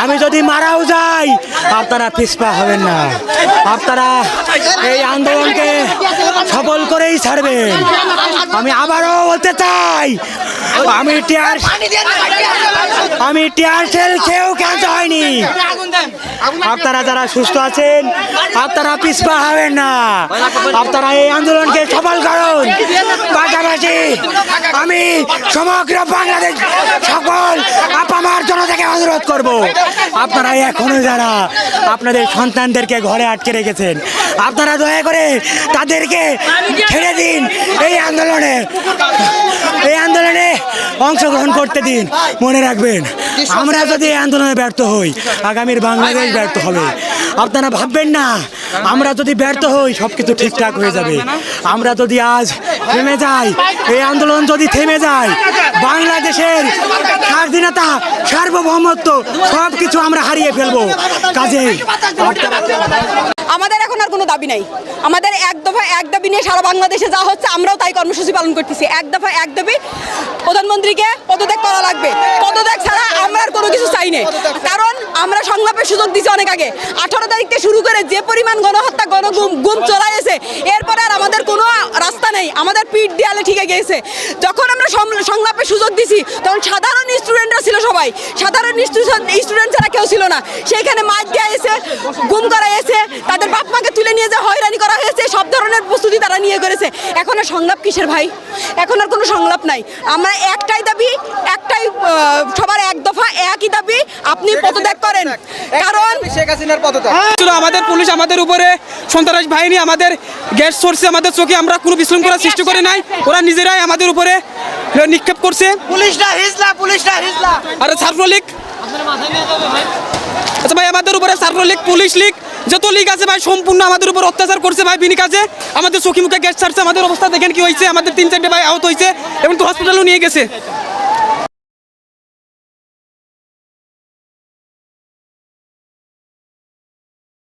আমি যদি মারাও যাই আপনারা পিছপা হবেন না, আপনারা এই আন্দোলনকে সফল করেই ছাড়বেন। আমি আবারও বলতে চাই, আমি টিয়ার সেল খেয়েও ক্যান্স হয়নি। আপনারা যারা সুস্থ আছেন আপনারা পিছপা হবেন না, আপনারা এই আন্দোলনকে সফল করুন। পাশাপাশি আমি সমগ্র বাংলাদেশ সকল আপামার জনতাকে অনুরোধ করব, আপনারা এখনো যারা আপনাদের সন্তানদেরকে ঘরে আটকে রেখেছেন আপনারা দয়া করে তাদেরকে ছেড়ে দিন, এই আন্দোলনে অংশগ্রহণ করতে দিন। মনে রাখবেন, আমরা যদি এই আন্দোলনে ব্যর্থ হই আগামীর বাংলাদেশ ব্যর্থ হবে। আপনারা ভাববেন না আমরা যদি ব্যর্থ হই সব কিছু ঠিকঠাক হয়ে যাবে। আমরা যদি আজ থেমে যাই, এই আন্দোলন যদি থেমে যায়, বাংলাদেশের স্বাধীনতা সার্বভৌমত্ব সব কিছু আমরা হারিয়ে ফেলবো। কাজেই আমাদের এখন আর কোনো দাবি নাই। আমাদের এক দফা এক দাবি নিয়ে সারা বাংলাদেশে যা হচ্ছে আমরাও তাই কর্মসূচি পালন করতেছি। এক দফা এক দাবি, প্রধানমন্ত্রীকে পদত্যাগ করা লাগবে। পদত্যাগ ছাড়া আমরা আর কোনো কিছু চাই না, কারণ আমরা সংলাপের সুযোগ দিচ্ছি অনেক আগে। 18 তারিখ থেকে শুরু করে যে পরিমাণ গণহত্যা গুম চলাইছে, এরপরে আর আমাদের কোনো রাস্তা নেই, আমাদের পিঠ দেয়ালে ঠিকে গিয়েছে। যখন আমরা সংলাপের সুযোগ দিছি তখন সাধারণ স্টুডেন্টরা ছিল, সবাই সাধারণ স্টুডেন্ট ছাড়া কেউ ছিল না। সেইখানে মার দেওয়া হয়েছে, গুম করা হয়েছে, তাদের বাপ মাকে তুলে নিয়ে যে হয়রানি করা হয়েছে, সব ধরনের প্রস্তুতি তারা নিয়ে করেছে। এখন আর সংলাপ কিসের ভাই? এখন আর কোনো সংলাপ নাই। আমরা একটাই দাবি, একটাই সবার এক দফা একই দাবি, আপনি পদত্যাগ করেন। কারণ শেখ হাসিনার পদত্যাগ। আমাদের পুলিশ আমাদের উপরে সন্ত্রাস বাহিনী আমাদের গ্যাস সরছে, আমাদের চোখে আমরা কোনো বিশৃঙ্খলা সৃষ্টি করে নাই, ওরা নিজেরাই আমাদের উপরে নিক্ষেপ করছে। পুলিশটা হিজলা আরে ছাত্রলীগ, আচ্ছা ভাই আমাদের উপরে ছাত্রলীগ, পুলিশ লীগ, যত লীগ আছে ভাই সম্পূর্ণ আমাদের উপর অত্যাচার করছে ভাই। বিনি কাজে আমাদের চোখে মুখে গ্যাস ছাড়ছে, আমাদের অবস্থা দেখেন কি হয়েছে। আমাদের 3-4টে ভাই আহত হয়েছে এবং তো হসপিটালও নিয়ে গেছে।